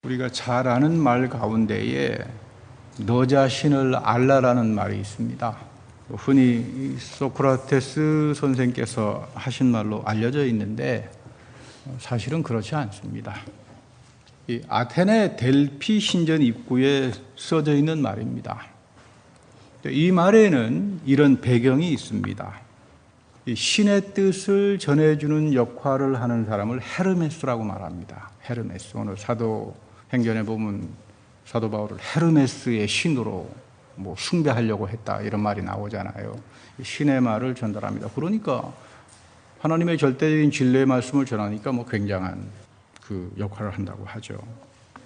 우리가 잘 아는 말 가운데에 너 자신을 알라라는 말이 있습니다. 흔히 소크라테스 선생께서 하신 말로 알려져 있는데 사실은 그렇지 않습니다. 이 아테네 델피 신전 입구에 써져 있는 말입니다. 이 말에는 이런 배경이 있습니다. 이 신의 뜻을 전해주는 역할을 하는 사람을 헤르메스라고 말합니다. 헤르메스. 오늘 사도행전에 보면 사도 바울을 헤르메스의 신으로 숭배하려고 했다 이런 말이 나오잖아요. 신의 말을 전달합니다. 그러니까 하나님의 절대적인 진리의 말씀을 전하니까 굉장한 그 역할을 한다고 하죠.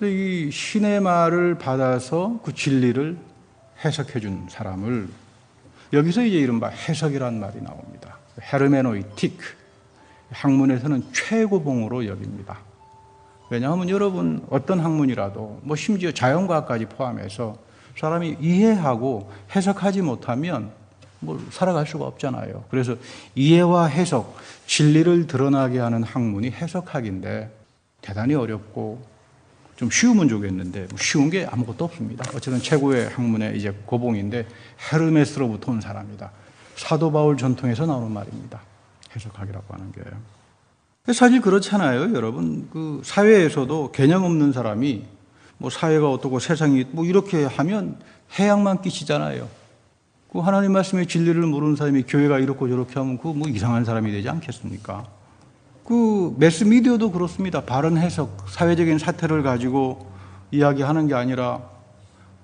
이 신의 말을 받아서 그 진리를 해석해 준 사람을 여기서 이제 이른바 해석이라는 말이 나옵니다. 헤르메노이틱, 학문에서는 최고봉으로 여깁니다. 왜냐하면 여러분 어떤 학문이라도 심지어 자연과학까지 포함해서 사람이 이해하고 해석하지 못하면 살아갈 수가 없잖아요. 그래서 이해와 해석, 진리를 드러나게 하는 학문이 해석학인데 대단히 어렵고 좀 쉬우면 좋겠는데 쉬운 게 아무것도 없습니다. 어쨌든 최고의 학문의 이제 고봉인데 헤르메스로부터 온 사람이다. 사도 바울 전통에서 나오는 말입니다. 해석학이라고 하는 게. 사실 그렇잖아요, 여러분. 그 사회에서도 개념 없는 사람이 사회가 어떻고 세상이 이렇게 하면 해악만 끼치잖아요. 그 하나님 말씀의 진리를 모르는 사람이 교회가 이렇고 저렇게 하면 이상한 사람이 되지 않겠습니까? 그 매스미디어도 그렇습니다. 바른 해석, 사회적인 사태를 가지고 이야기하는 게 아니라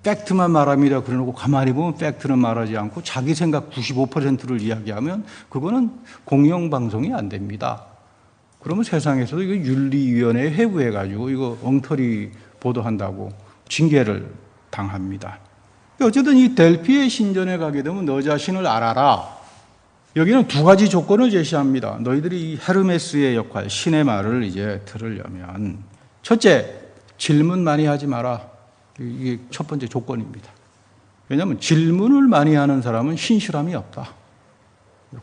팩트만 말합니다. 그러고 가만히 보면 팩트는 말하지 않고 자기 생각 95%를 이야기하면 그거는 공영방송이 안 됩니다. 그러면 세상에서도 이거 윤리위원회에 회부해가지고 이거 엉터리 보도한다고 징계를 당합니다. 어쨌든 이 델피의 신전에 가게 되면 너 자신을 알아라. 여기는 두 가지 조건을 제시합니다. 너희들이 이 헤르메스의 역할, 신의 말을 이제 들으려면 첫째, 질문 많이 하지 마라. 이게 첫 번째 조건입니다. 왜냐하면 질문을 많이 하는 사람은 신실함이 없다.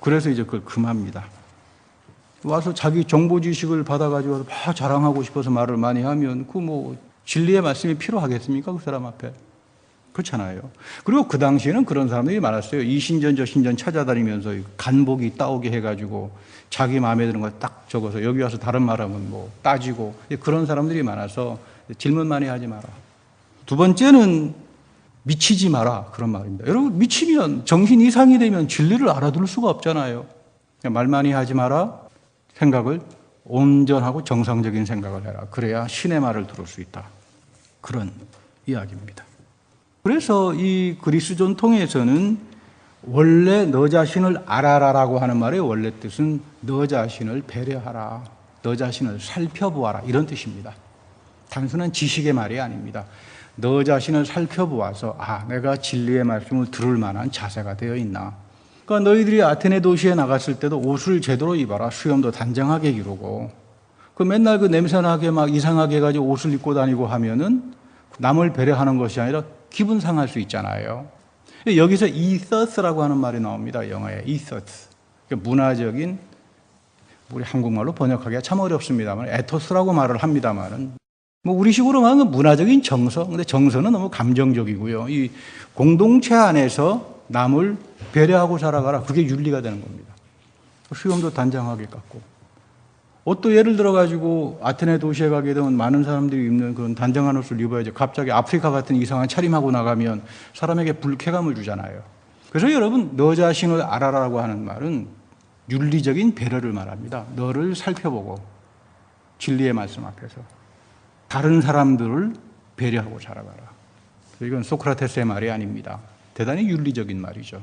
그래서 이제 그걸 금합니다. 와서 자기 정보 지식을 받아가지고 막 자랑하고 싶어서 말을 많이 하면 진리의 말씀이 필요하겠습니까? 그 사람 앞에. 그렇잖아요. 그리고 그 당시에는 그런 사람들이 많았어요. 이 신전 저 신전 찾아다니면서 간보기 따오게 해가지고 자기 마음에 드는 거 딱 적어서 여기 와서 다른 말하면 따지고 그런 사람들이 많아서 질문 많이 하지 마라. 두 번째는 미치지 마라. 그런 말입니다. 여러분 미치면 정신 이상이 되면 진리를 알아둘 수가 없잖아요. 말 많이 하지 마라. 생각을 온전하고 정상적인 생각을 해라. 그래야 신의 말을 들을 수 있다. 그런 이야기입니다. 그래서 이 그리스 전통에서는 원래 너 자신을 알아라라고 하는 말의 원래 뜻은 너 자신을 배려하라. 너 자신을 살펴보아라. 이런 뜻입니다. 단순한 지식의 말이 아닙니다. 너 자신을 살펴보아서 내가 진리의 말씀을 들을 만한 자세가 되어 있나. 그러니까 너희들이 아테네 도시에 나갔을 때도 옷을 제대로 입어라. 수염도 단정하게 기르고. 맨날 냄새나게 이상하게 해가지고 옷을 입고 다니고 하면은 남을 배려하는 것이 아니라 기분 상할 수 있잖아요. 여기서 이서스라고 하는 말이 나옵니다. 영어에 이서스. 문화적인, 우리 한국말로 번역하기가 참 어렵습니다만 에토스라고 말을 합니다만은 우리식으로 말하면 문화적인 정서. 근데 정서는 너무 감정적이고요. 이 공동체 안에서 남을 배려하고 살아가라. 그게 윤리가 되는 겁니다. 수염도 단정하게 깎고. 옷도 예를 들어가지고 아테네 도시에 가게 되면 많은 사람들이 입는 그런 단정한 옷을 입어야죠. 갑자기 아프리카 같은 이상한 차림하고 나가면 사람에게 불쾌감을 주잖아요. 그래서 여러분, 너 자신을 알아라라고 하는 말은 윤리적인 배려를 말합니다. 너를 살펴보고 진리의 말씀 앞에서 다른 사람들을 배려하고 살아가라. 이건 소크라테스의 말이 아닙니다. 대단히 윤리적인 말이죠.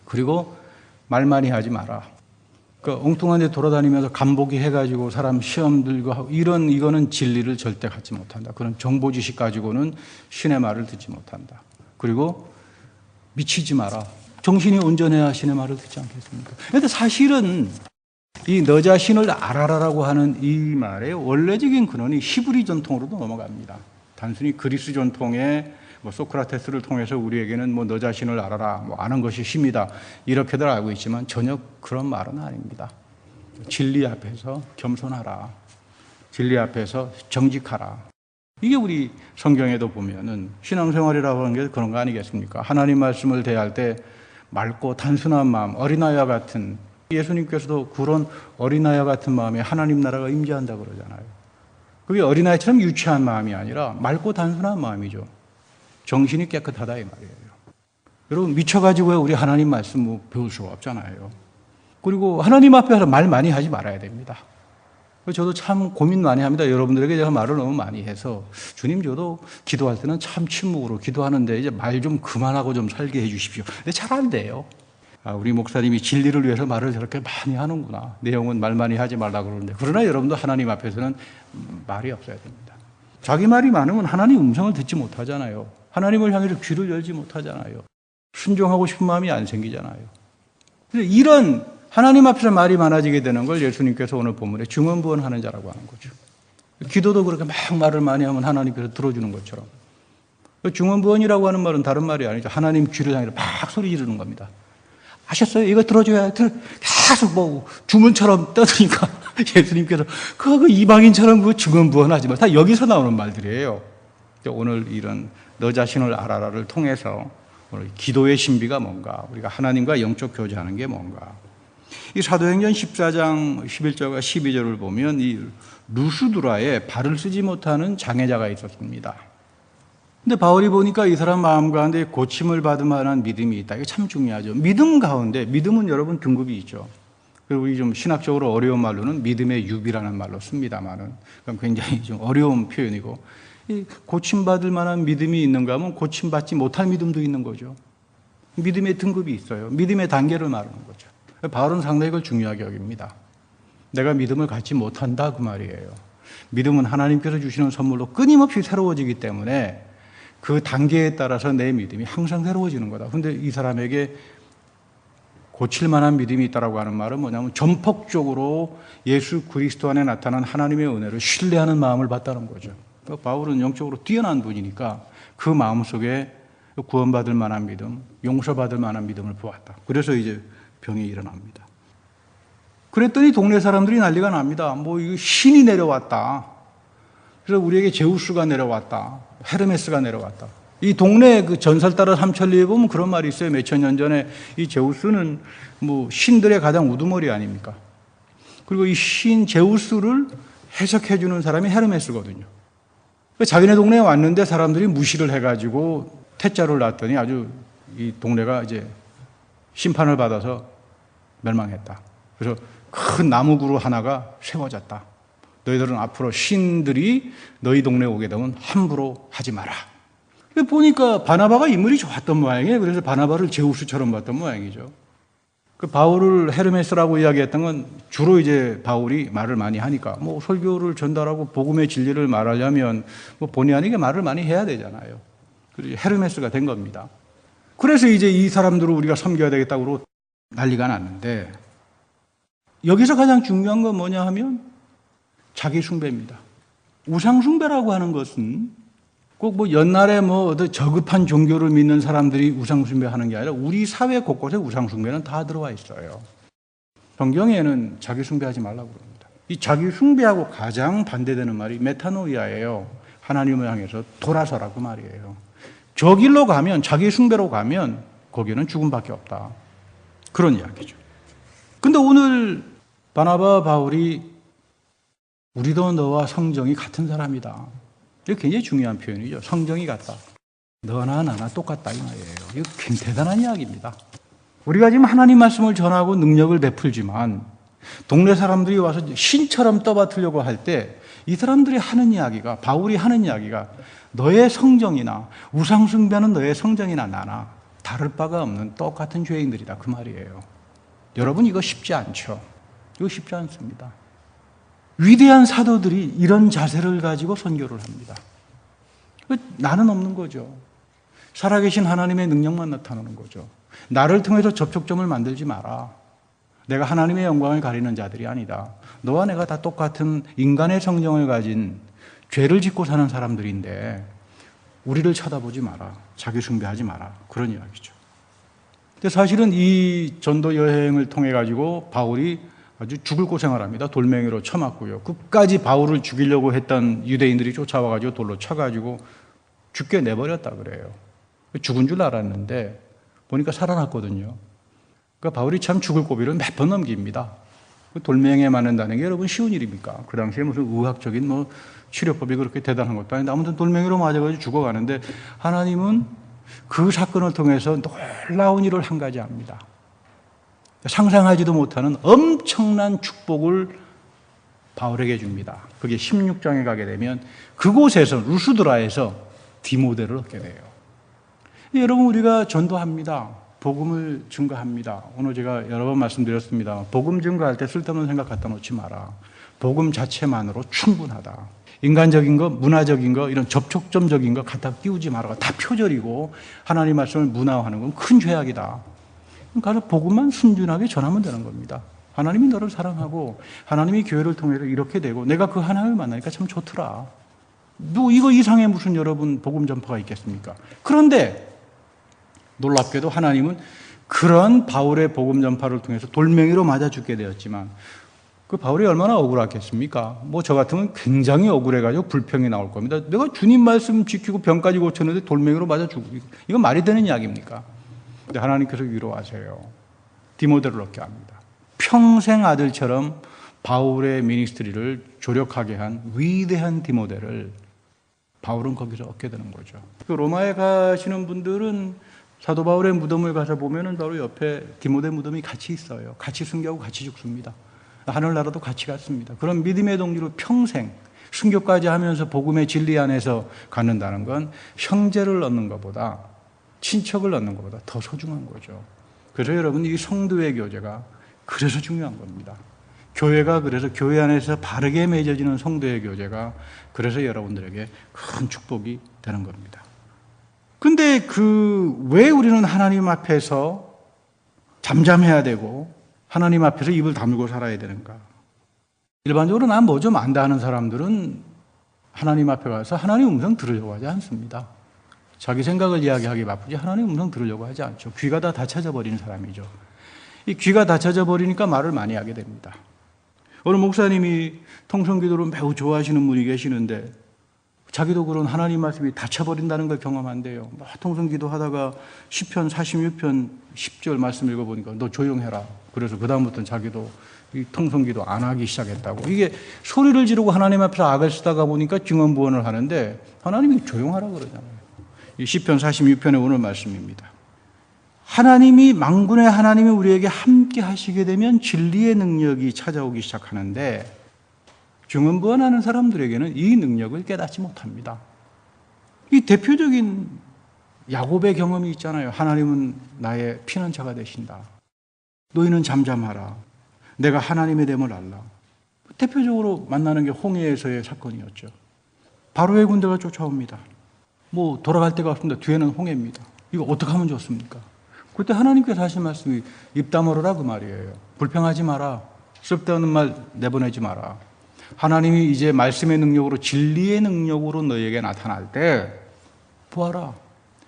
그리고 말 많이 하지 마라. 엉뚱한 데 돌아다니면서 간보기 해가지고 사람 시험 들고 하고 이거는 진리를 절대 갖지 못한다. 그런 정보 지식 가지고는 신의 말을 듣지 못한다. 그리고 미치지 마라. 정신이 온전해야 신의 말을 듣지 않겠습니까? 그런데 사실은 이 너 자신을 알아라라고 하는 이 말의 원래적인 근원이 히브리 전통으로도 넘어갑니다. 단순히 그리스 전통의 소크라테스를 통해서 우리에게는 너 자신을 알아라, 아는 것이 힘이다 이렇게들 알고 있지만 전혀 그런 말은 아닙니다. 진리 앞에서 겸손하라. 진리 앞에서 정직하라. 이게 우리 성경에도 보면은 신앙생활이라고 하는 게 그런 거 아니겠습니까? 하나님 말씀을 대할 때 맑고 단순한 마음, 어린아이와 같은, 예수님께서도 그런 어린아이와 같은 마음에 하나님 나라가 임재한다 그러잖아요. 그게 어린아이처럼 유치한 마음이 아니라 맑고 단순한 마음이죠. 정신이 깨끗하다 이 말이에요. 여러분 미쳐가지고 우리 하나님 말씀 뭐 배울 수가 없잖아요. 그리고 하나님 앞에서 말 많이 하지 말아야 됩니다. 저도 참 고민 많이 합니다. 여러분들에게 제가 말을 너무 많이 해서 주님 저도 기도할 때는 참 침묵으로 기도하는데 이제 말 좀 그만하고 좀 살게 해 주십시오. 근데 잘 안 돼요. 우리 목사님이 진리를 위해서 말을 저렇게 많이 하는구나. 내용은 말 많이 하지 말라 그러는데 그러나 여러분도 하나님 앞에서는 말이 없어야 됩니다. 자기 말이 많으면 하나님 음성을 듣지 못하잖아요. 하나님을 향해서 귀를 열지 못하잖아요. 순종하고 싶은 마음이 안 생기잖아요. 그래서 이런 하나님 앞에서 말이 많아지게 되는 걸 예수님께서 오늘 본문에 증언부언하는 자라고 하는 거죠. 기도도 그렇게 막 말을 많이 하면 하나님께서 들어주는 것처럼. 증언부언이라고 하는 말은 다른 말이 아니죠. 하나님 귀를 향해서 막 소리 지르는 겁니다. 아셨어요? 이거 들어줘야 계속 뭐 주문처럼 떠드니까 예수님께서 그 이방인처럼 그 증언부언하지 마. 다 여기서 나오는 말들이에요. 오늘 이런 너 자신을 알아라를 통해서 오늘 기도의 신비가 뭔가, 우리가 하나님과 영적 교제하는 게 뭔가. 이 사도행전 14장 11절과 12절을 보면 이 루스드라에 발을 쓰지 못하는 장애자가 있었습니다. 근데 바울이 보니까 이 사람 마음 가운데 고침을 받을 만한 믿음이 있다. 이거 참 중요하죠. 믿음 가운데, 믿음은 여러분 등급이 있죠. 그리고 우리 좀 신학적으로 어려운 말로는 믿음의 유비라는 말로 씁니다만은, 그럼 굉장히 좀 어려운 표현이고, 이 고침받을 만한 믿음이 있는가 하면 고침받지 못할 믿음도 있는 거죠. 믿음의 등급이 있어요. 믿음의 단계를 말하는 거죠. 바울은 상당히 그걸 중요하게 여깁니다. 내가 믿음을 갖지 못한다 그 말이에요. 믿음은 하나님께서 주시는 선물로 끊임없이 새로워지기 때문에 그 단계에 따라서 내 믿음이 항상 새로워지는 거다. 그런데 이 사람에게 고칠 만한 믿음이 있다고 하는 말은 뭐냐면 전폭적으로 예수 그리스도 안에 나타난 하나님의 은혜를 신뢰하는 마음을 받다는 거죠. 바울은 영적으로 뛰어난 분이니까 그 마음 속에 구원받을 만한 믿음, 용서받을 만한 믿음을 보았다. 그래서 이제 병이 일어납니다. 그랬더니 동네 사람들이 난리가 납니다. 뭐 이거 신이 내려왔다. 그래서 우리에게 제우스가 내려왔다. 헤르메스가 내려왔다. 이 동네 그 전설 따라 삼천리에 보면 그런 말이 있어요. 몇천 년 전에 이 제우스는 뭐 신들의 가장 우두머리 아닙니까? 그리고 이 신 제우스를 해석해 주는 사람이 헤르메스거든요. 자기네 동네에 왔는데 사람들이 무시를 해가지고 태자를 놨더니 아주 이 동네가 이제 심판을 받아서 멸망했다. 그래서 큰 나무 그루 하나가 세워졌다. 너희들은 앞으로 신들이 너희 동네에 오게 되면 함부로 하지 마라. 보니까 바나바가 인물이 좋았던 모양이에요. 그래서 바나바를 제우스처럼 봤던 모양이죠. 그 바울을 헤르메스라고 이야기했던 건 주로 이제 바울이 말을 많이 하니까 뭐 설교를 전달하고 복음의 진리를 말하려면 뭐 본의 아니게 말을 많이 해야 되잖아요. 그래서 헤르메스가 된 겁니다. 그래서 이제 이 사람들을 우리가 섬겨야 되겠다고 난리가 났는데 여기서 가장 중요한 건 뭐냐 하면 자기 숭배입니다. 우상 숭배라고 하는 것은 꼭 뭐 옛날에 뭐 저급한 종교를 믿는 사람들이 우상 숭배하는 게 아니라 우리 사회 곳곳에 우상 숭배는 다 들어와 있어요. 성경에는 자기 숭배하지 말라고 그럽니다. 이 자기 숭배하고 가장 반대되는 말이 메타노이아예요. 하나님을 향해서 돌아서라고 말이에요. 저 길로 가면, 자기 숭배로 가면 거기는 죽음밖에 없다. 그런 이야기죠. 근데 오늘 바나바 바울이 우리도 너와 성정이 같은 사람이다. 이게 굉장히 중요한 표현이죠. 성정이 같다. 너나 나나 똑같다 이 말이에요. 이거 굉장히 대단한 이야기입니다. 우리가 지금 하나님 말씀을 전하고 능력을 베풀지만 동네 사람들이 와서 신처럼 떠받으려고 할 때 이 사람들이 하는 이야기가, 바울이 하는 이야기가 너의 성정이나 우상숭배는 너의 성정이나 나나 다를 바가 없는 똑같은 죄인들이다 그 말이에요. 여러분 이거 쉽지 않죠. 이거 쉽지 않습니다. 위대한 사도들이 이런 자세를 가지고 선교를 합니다. 나는 없는 거죠. 살아계신 하나님의 능력만 나타나는 거죠. 나를 통해서 접촉점을 만들지 마라. 내가 하나님의 영광을 가리는 자들이 아니다. 너와 내가 다 똑같은 인간의 성정을 가진 죄를 짓고 사는 사람들인데 우리를 쳐다보지 마라. 자기 숭배하지 마라. 그런 이야기죠. 근데 사실은 이 전도 여행을 통해 가지고 바울이 아주 죽을 고생을 합니다. 돌멩이로 쳐맞고요. 끝까지 바울을 죽이려고 했던 유대인들이 쫓아와가지고 돌로 쳐가지고 죽게 내버렸다 그래요. 죽은 줄 알았는데 보니까 살아났거든요. 그러니까 바울이 참 죽을 고비를 몇 번 넘깁니다. 돌멩이에 맞는다는 게 여러분 쉬운 일입니까? 그 당시에 무슨 의학적인 치료법이 그렇게 대단한 것도 아닌데 아무튼 돌멩이로 맞아가지고 죽어가는데 하나님은 그 사건을 통해서 놀라운 일을 한 가지 합니다. 상상하지도 못하는 엄청난 축복을 바울에게 줍니다. 그게 16장에 가게 되면 그곳에서 루스드라에서 디모데를 얻게 돼요. 여러분 우리가 전도합니다. 복음을 증거합니다. 오늘 제가 여러 번 말씀드렸습니다. 복음 증거할 때 쓸데없는 생각 갖다 놓지 마라. 복음 자체만으로 충분하다. 인간적인 거, 문화적인 거, 이런 접촉점적인 거 갖다 끼우지 마라. 다 표절이고 하나님 말씀을 문화화하는 건 큰 죄악이다. 그러니까 복음만 순진하게 전하면 되는 겁니다. 하나님이 너를 사랑하고 하나님이 교회를 통해서 이렇게 되고 내가 그 하나님을 만나니까 참 좋더라. 이거 이상의 무슨 여러분 복음 전파가 있겠습니까? 그런데 놀랍게도 하나님은 그런 바울의 복음 전파를 통해서 돌멩이로 맞아 죽게 되었지만 그 바울이 얼마나 억울했겠습니까? 저 같으면 굉장히 억울해가지고 불평이 나올 겁니다. 내가 주님 말씀 지키고 병까지 고쳤는데 돌멩이로 맞아 죽고 이건 말이 되는 이야기입니까? 근데 하나님께서 위로하세요. 디모데를 얻게 합니다. 평생 아들처럼 바울의 미니스트리를 조력하게 한 위대한 디모데를 바울은 거기서 얻게 되는 거죠. 그 로마에 가시는 분들은 사도 바울의 무덤을 가서 보면은 바로 옆에 디모데 무덤이 같이 있어요. 같이 순교하고 같이 죽습니다. 하늘나라도 같이 갔습니다. 그런 믿음의 동기로 평생 순교까지 하면서 복음의 진리 안에서 갖는다는 건 형제를 얻는 것보다 친척을 얻는 것보다 더 소중한 거죠. 그래서 여러분 이 성도의 교제가 그래서 중요한 겁니다. 교회가 그래서 교회 안에서 바르게 맺어지는 성도의 교제가 그래서 여러분들에게 큰 축복이 되는 겁니다. 근데 왜 우리는 하나님 앞에서 잠잠해야 되고 하나님 앞에서 입을 다물고 살아야 되는가? 일반적으로 난 뭐 좀 안다 하는 사람들은 하나님 앞에 가서 하나님 음성 들으려고 하지 않습니다. 자기 생각을 이야기하기 바쁘지 하나님 음성 들으려고 하지 않죠. 귀가 다 닫혀져 버리는 사람이죠. 이 귀가 닫혀져 버리니까 말을 많이 하게 됩니다. 어느 목사님이 통성기도를 매우 좋아하시는 분이 계시는데 자기도 그런 하나님 말씀이 닫혀버린다는 걸 경험한대요. 통성기도 하다가 시편 46편 10절 말씀 읽어보니까 너 조용해라. 그래서 그 다음부터는 자기도 이 통성기도 안 하기 시작했다고. 이게 소리를 지르고 하나님 앞에서 악을 쓰다가 보니까 증언부언을 하는데 하나님이 조용하라 그러잖아요. 이 시편 46편의 오늘 말씀입니다. 하나님이 만군의 하나님이 우리에게 함께 하시게 되면 진리의 능력이 찾아오기 시작하는데 증언부언하는 사람들에게는 이 능력을 깨닫지 못합니다. 이 대표적인 야곱의 경험이 있잖아요. 하나님은 나의 피난처가 되신다. 너희는 잠잠하라. 내가 하나님의 됨을 알라. 대표적으로 만나는 게 홍해에서의 사건이었죠. 바로의 군대가 쫓아옵니다. 돌아갈 데가 없습니다. 뒤에는 홍해입니다. 이거 어떻게 하면 좋습니까? 그때 하나님께서 하신 말씀이 입 다물어라 그 말이에요. 불평하지 마라. 쓸데없는 말 내보내지 마라. 하나님이 이제 말씀의 능력으로 진리의 능력으로 너희에게 나타날 때 보아라.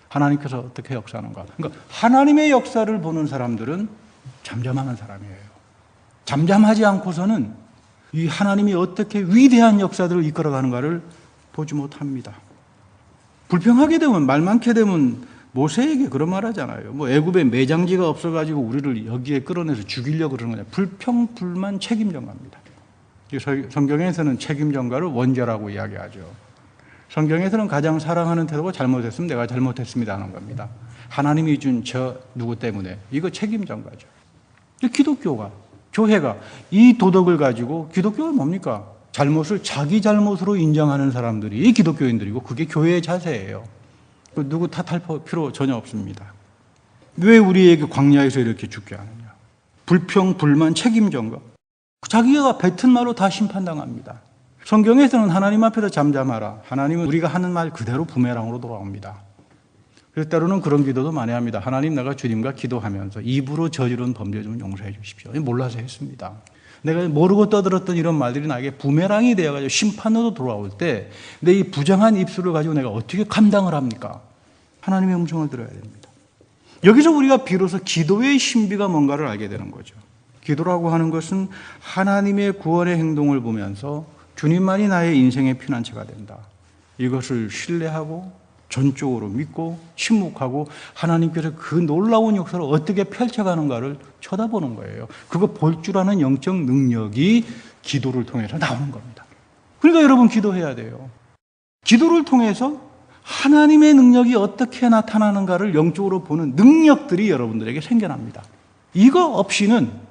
하나님께서 어떻게 역사하는가. 그러니까 하나님의 역사를 보는 사람들은 잠잠하는 사람이에요. 잠잠하지 않고서는 이 하나님이 어떻게 위대한 역사들을 이끌어가는가를 보지 못합니다. 불평하게 되면 말 많게 되면 모세에게 그런 말 하잖아요. 애굽에 매장지가 없어가지고 우리를 여기에 끌어내서 죽이려고 그러는 거냐. 불평, 불만, 책임전가입니다. 성경에서는 책임전가를 원죄라고 이야기하죠. 성경에서는 가장 사랑하는 태도가 잘못했으면 내가 잘못했습니다 하는 겁니다. 하나님이 준 누구 때문에 이거 책임전가죠. 기독교가 교회가 이 도덕을 가지고 기독교가 뭡니까? 잘못을 자기 잘못으로 인정하는 사람들이 기독교인들이고 그게 교회의 자세예요. 누구 탓할 필요 전혀 없습니다. 왜 우리에게 광야에서 이렇게 죽게 하느냐? 불평, 불만, 책임전가. 자기가 뱉은 말로 다 심판당합니다. 성경에서는 하나님 앞에서 잠잠하라. 하나님은 우리가 하는 말 그대로 부메랑으로 돌아옵니다. 그래서 때로는 그런 기도도 많이 합니다. 하나님, 내가 주님과 기도하면서 입으로 저지른 범죄 좀 용서해 주십시오. 몰라서 했습니다. 내가 모르고 떠들었던 이런 말들이 나에게 부메랑이 되어가지고 심판으로 돌아올 때 내 이 부정한 입술을 가지고 내가 어떻게 감당을 합니까? 하나님의 음성을 들어야 됩니다. 여기서 우리가 비로소 기도의 신비가 뭔가를 알게 되는 거죠. 기도라고 하는 것은 하나님의 구원의 행동을 보면서 주님만이 나의 인생의 피난처가 된다. 이것을 신뢰하고 전적으로 믿고 침묵하고 하나님께서 그 놀라운 역사를 어떻게 펼쳐가는가를 쳐다보는 거예요. 그거 볼 줄 아는 영적 능력이 기도를 통해서 나오는 겁니다. 그러니까 여러분 기도해야 돼요. 기도를 통해서 하나님의 능력이 어떻게 나타나는가를 영적으로 보는 능력들이 여러분들에게 생겨납니다. 이거 없이는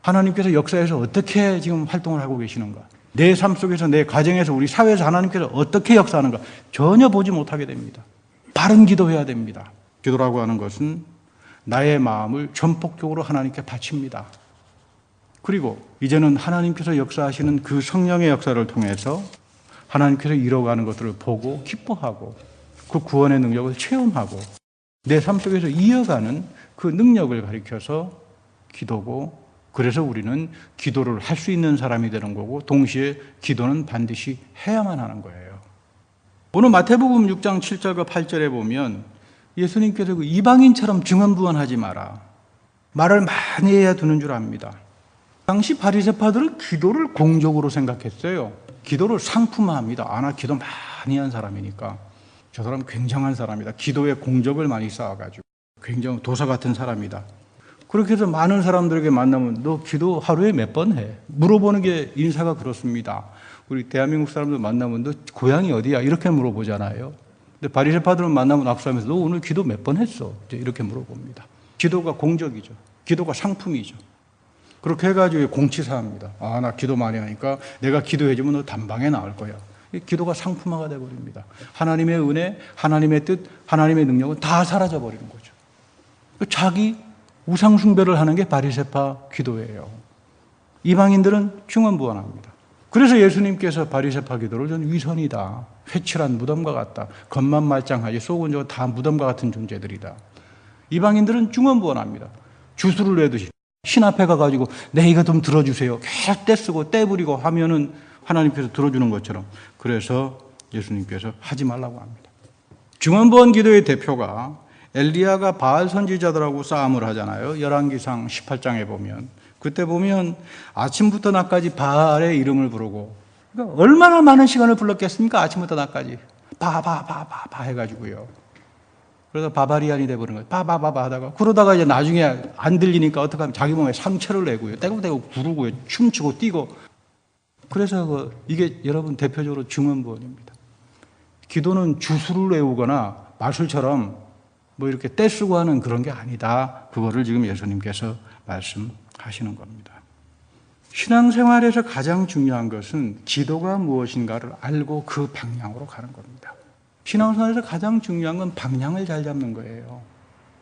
하나님께서 역사에서 어떻게 지금 활동을 하고 계시는가, 내 삶 속에서, 내 가정에서, 우리 사회에서 하나님께서 어떻게 역사하는가 전혀 보지 못하게 됩니다. 바른 기도해야 됩니다. 기도라고 하는 것은 나의 마음을 전폭적으로 하나님께 바칩니다. 그리고 이제는 하나님께서 역사하시는 그 성령의 역사를 통해서 하나님께서 이뤄가는 것들을 보고 기뻐하고 그 구원의 능력을 체험하고 내 삶 속에서 이어가는 그 능력을 가리켜서 기도고, 그래서 우리는 기도를 할 수 있는 사람이 되는 거고, 동시에 기도는 반드시 해야만 하는 거예요. 오늘 마태복음 6장 7절과 8절에 보면 예수님께서 그 이방인처럼 증언부언하지 마라, 말을 많이 해야 되는 줄 압니다. 당시 바리새파들은 기도를 공적으로 생각했어요. 기도를 상품화합니다. 나 기도 많이 한 사람이니까 저 사람 굉장한 사람이다. 기도의 공적을 많이 쌓아가지고 굉장히 도사 같은 사람이다. 그렇게 해서 많은 사람들에게 만나면 너 기도 하루에 몇 번 해? 물어보는 게 인사가 그렇습니다. 우리 대한민국 사람들 만나면 너 고향이 어디야? 이렇게 물어보잖아요. 근데 바리새파들은 만나면 악수하면서 너 오늘 기도 몇 번 했어? 이렇게 물어봅니다. 기도가 공적이죠. 기도가 상품이죠. 그렇게 해가지고 공치사합니다. 나 기도 많이 하니까 내가 기도해주면 너 단방에 나올 거야. 기도가 상품화가 되어버립니다. 하나님의 은혜, 하나님의 뜻, 하나님의 능력은 다 사라져버리는 거죠. 자기 우상숭배를 하는 게 바리새파 기도예요. 이방인들은 증언부언합니다. 그래서 예수님께서 바리새파 기도를 전 위선이다, 회칠한 무덤과 같다, 겉만 말짱하지 속은 저 다 무덤과 같은 존재들이다. 이방인들은 증언부언합니다. 주술을 내듯이 신 앞에 가가지고 내 이거 좀 들어주세요, 계속 떼쓰고 떼부리고 하면은 하나님께서 들어주는 것처럼, 그래서 예수님께서 하지 말라고 합니다. 증언부언 기도의 대표가 엘리야가 바알 선지자들하고 싸움을 하잖아요. 열왕기상 18장에 보면, 그때 보면 아침부터 낮까지 바알의 이름을 부르고, 그러니까 얼마나 많은 시간을 불렀겠습니까? 아침부터 낮까지 바 해가지고요. 그래서 바바리안이 돼버린 거예요. 바바바바 하다가, 그러다가 이제 나중에 안 들리니까 어떡하면 자기 몸에 상처를 내고요, 떼고떼고 구르고요, 춤추고 뛰고. 그래서 이게 여러분 대표적으로 증언부언입니다. 기도는 주술을 외우거나 마술처럼 뭐 이렇게 떼쓰고 하는 그런 게 아니다. 그거를 지금 예수님께서 말씀하시는 겁니다. 신앙생활에서 가장 중요한 것은 기도가 무엇인가를 알고 그 방향으로 가는 겁니다. 신앙생활에서 가장 중요한 건 방향을 잘 잡는 거예요.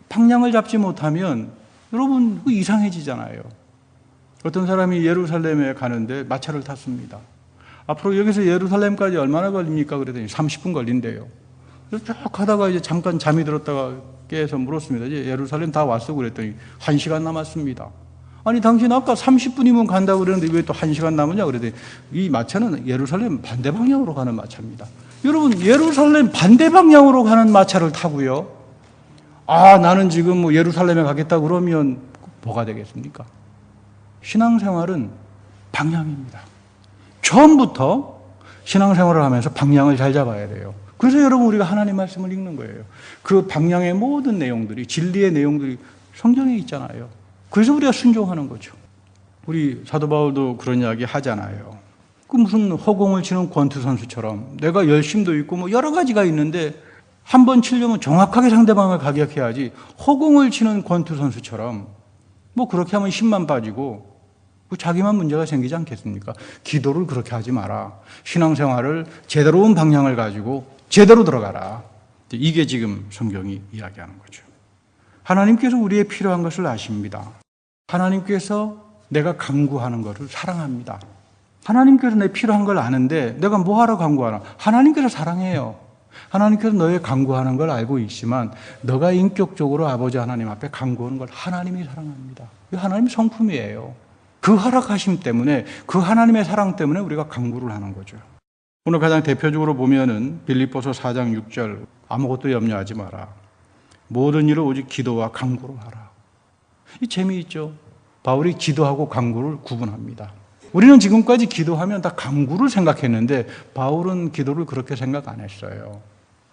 방향을 잡지 못하면 여러분 이상해지잖아요. 어떤 사람이 예루살렘에 가는데 마차를 탔습니다. 앞으로 여기서 예루살렘까지 얼마나 걸립니까? 그랬더니 30분 걸린대요. 쭉 가다가 이제 잠깐 잠이 들었다가 깨서 물었습니다. 이제 예루살렘 다 왔어? 그랬더니 1시간 남았습니다. 아니 당신 아까 30분이면 간다고 그랬는데 왜 또 1시간 남으냐? 그랬더니 이 마차는 예루살렘 반대 방향으로 가는 마차입니다. 여러분, 예루살렘 반대 방향으로 가는 마차를 타고요, 나는 지금 뭐 예루살렘에 가겠다 그러면 뭐가 되겠습니까? 신앙생활은 방향입니다. 처음부터 신앙생활을 하면서 방향을 잘 잡아야 돼요. 그래서 여러분 우리가 하나님 말씀을 읽는 거예요. 그 방향의 모든 내용들이, 진리의 내용들이 성경에 있잖아요. 그래서 우리가 순종하는 거죠. 우리 사도 바울도 그런 이야기 하잖아요. 그 무슨 허공을 치는 권투 선수처럼 내가 열심도 있고 뭐 여러 가지가 있는데 한 번 치려면 정확하게 상대방을 가격해야지, 허공을 치는 권투 선수처럼 뭐 그렇게 하면 힘만 빠지고 자기만 문제가 생기지 않겠습니까? 기도를 그렇게 하지 마라. 신앙생활을 제대로 온 방향을 가지고 제대로 들어가라. 이게 지금 성경이 이야기하는 거죠. 하나님께서 우리의 필요한 것을 아십니다. 하나님께서 내가 간구하는 것을 사랑합니다. 하나님께서 내 필요한 걸 아는데 내가 뭐하러 간구하나? 하나님께서 사랑해요. 하나님께서 너의 간구하는 걸 알고 있지만 너가 인격적으로 아버지 하나님 앞에 간구하는 걸 하나님이 사랑합니다. 이거 하나님의 성품이에요. 그 허락하심 때문에, 그 하나님의 사랑 때문에 우리가 간구를 하는 거죠. 오늘 가장 대표적으로 보면은 빌립보서 4장 6절, 아무것도 염려하지 마라. 모든 일을 오직 기도와 간구로 하라. 이 재미있죠. 바울이 기도하고 간구를 구분합니다. 우리는 지금까지 기도하면 다 간구를 생각했는데 바울은 기도를 그렇게 생각 안 했어요.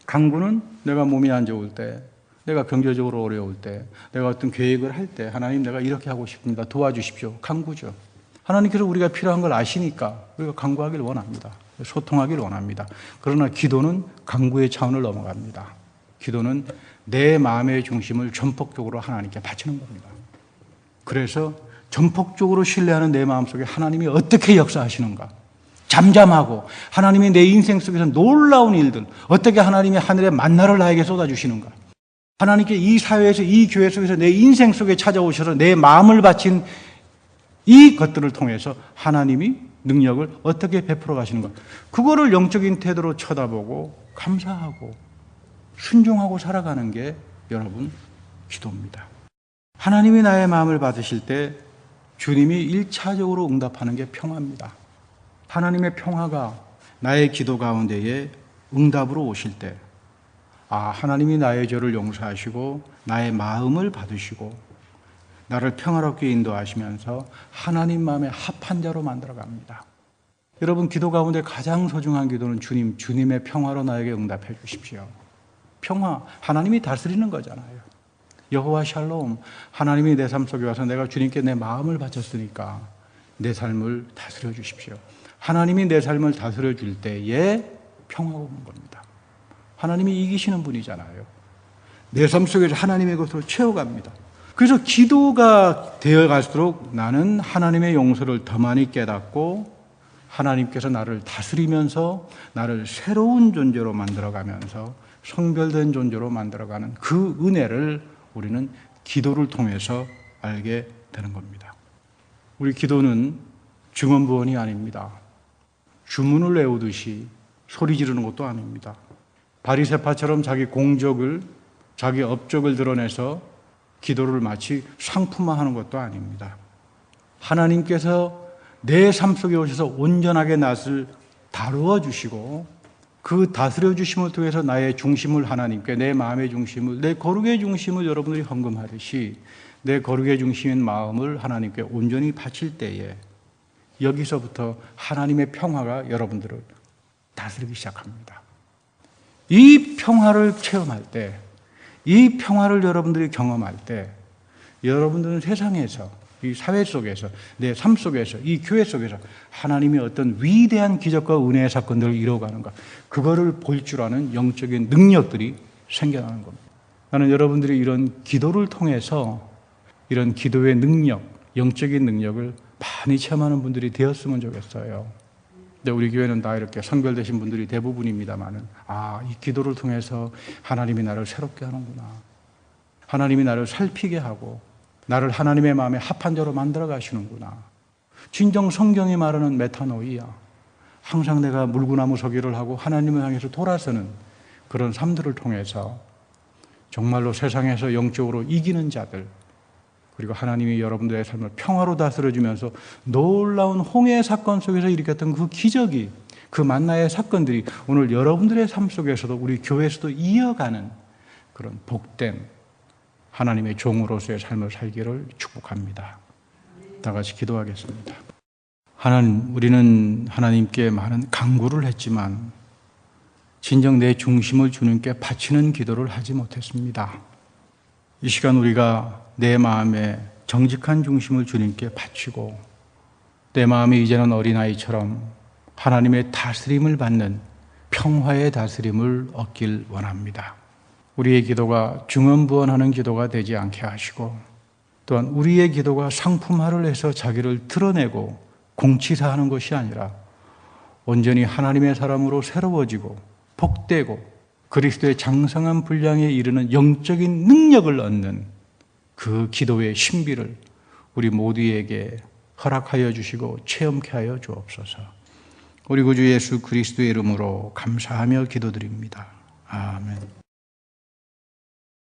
간구는 내가 몸이 안 좋을 때, 내가 경제적으로 어려울 때, 내가 어떤 계획을 할 때 하나님 내가 이렇게 하고 싶습니다. 도와주십시오. 간구죠. 하나님께서 우리가 필요한 걸 아시니까 우리가 간구하기를 원합니다. 소통하기를 원합니다. 그러나 기도는 간구의 차원을 넘어갑니다. 기도는 내 마음의 중심을 전폭적으로 하나님께 바치는 겁니다. 그래서 전폭적으로 신뢰하는 내 마음속에 하나님이 어떻게 역사하시는가, 잠잠하고 하나님이 내 인생 속에서 놀라운 일들, 어떻게 하나님이 하늘의 만나를 나에게 쏟아주시는가, 하나님께 이 사회에서 이 교회 속에서 내 인생 속에 찾아오셔서 내 마음을 바친 이 것들을 통해서 하나님이 능력을 어떻게 베풀어 가시는가, 그거를 영적인 태도로 쳐다보고 감사하고 순종하고 살아가는 게 여러분 기도입니다. 하나님이 나의 마음을 받으실 때 주님이 1차적으로 응답하는 게 평화입니다. 하나님의 평화가 나의 기도 가운데에 응답으로 오실 때, 하나님이 나의 죄를 용서하시고 나의 마음을 받으시고 나를 평화롭게 인도하시면서 하나님 마음에 합한 자로 만들어 갑니다. 여러분, 기도 가운데 가장 소중한 기도는 주님의 평화로 나에게 응답해 주십시오. 평화, 하나님이 다스리는 거잖아요. 여호와 샬롬, 하나님이 내 삶 속에 와서 내가 주님께 내 마음을 바쳤으니까 내 삶을 다스려 주십시오. 하나님이 내 삶을 다스려 줄 때에 평화가 오는 겁니다. 하나님이 이기시는 분이잖아요. 내 삶 속에서 하나님의 것으로 채워갑니다. 그래서 기도가 되어 갈수록 나는 하나님의 용서를 더 많이 깨닫고 하나님께서 나를 다스리면서 나를 새로운 존재로 만들어가면서 성별된 존재로 만들어가는 그 은혜를 우리는 기도를 통해서 알게 되는 겁니다. 우리 기도는 증언부언이 아닙니다. 주문을 외우듯이 소리 지르는 것도 아닙니다. 바리새파처럼 자기 공적을, 자기 업적을 드러내서 기도를 마치 상품화하는 것도 아닙니다. 하나님께서 내 삶 속에 오셔서 온전하게 낫을 다루어 주시고 그 다스려 주심을 통해서 나의 중심을 하나님께, 내 마음의 중심을, 내 거룩의 중심을 여러분들이 헌금하듯이 내 거룩의 중심인 마음을 하나님께 온전히 바칠 때에 여기서부터 하나님의 평화가 여러분들을 다스리기 시작합니다. 이 평화를 체험할 때, 이 평화를 여러분들이 경험할 때 여러분들은 세상에서, 이 사회 속에서, 내 삶 속에서, 이 교회 속에서 하나님이 어떤 위대한 기적과 은혜의 사건들을 이루어가는가, 그거를 볼 줄 아는 영적인 능력들이 생겨나는 겁니다. 나는 여러분들이 이런 기도를 통해서 이런 기도의 능력, 영적인 능력을 많이 체험하는 분들이 되었으면 좋겠어요. 근데 우리 교회는 다 이렇게 선별되신 분들이 대부분입니다만은, 이 기도를 통해서 하나님이 나를 새롭게 하는구나, 하나님이 나를 살피게 하고 나를 하나님의 마음에 합한 자로 만들어 가시는구나. 진정 성경이 말하는 메타노이아, 항상 내가 물구나무 서기를 하고 하나님을 향해서 돌아서는 그런 삶들을 통해서 정말로 세상에서 영적으로 이기는 자들, 그리고 하나님이 여러분들의 삶을 평화로 다스려주면서 놀라운 홍해 사건 속에서 일으켰던 그 기적이, 그 만나의 사건들이 오늘 여러분들의 삶 속에서도, 우리 교회에서도 이어가는 그런 복된 하나님의 종으로서의 삶을 살기를 축복합니다. 다 같이 기도하겠습니다. 하나님, 우리는 하나님께 많은 간구를 했지만 진정 내 중심을 주님께 바치는 기도를 하지 못했습니다. 이 시간 우리가 내 마음에 정직한 중심을 주님께 바치고 내 마음이 이제는 어린아이처럼 하나님의 다스림을 받는 평화의 다스림을 얻길 원합니다. 우리의 기도가 중언부언하는 기도가 되지 않게 하시고, 또한 우리의 기도가 상품화를 해서 자기를 드러내고 공치사하는 것이 아니라 온전히 하나님의 사람으로 새로워지고 복되고 그리스도의 장성한 분량에 이르는 영적인 능력을 얻는 그 기도의 신비를 우리 모두에게 허락하여 주시고 체험케 하여 주옵소서. 우리 구주 예수 그리스도의 이름으로 감사하며 기도드립니다. 아멘.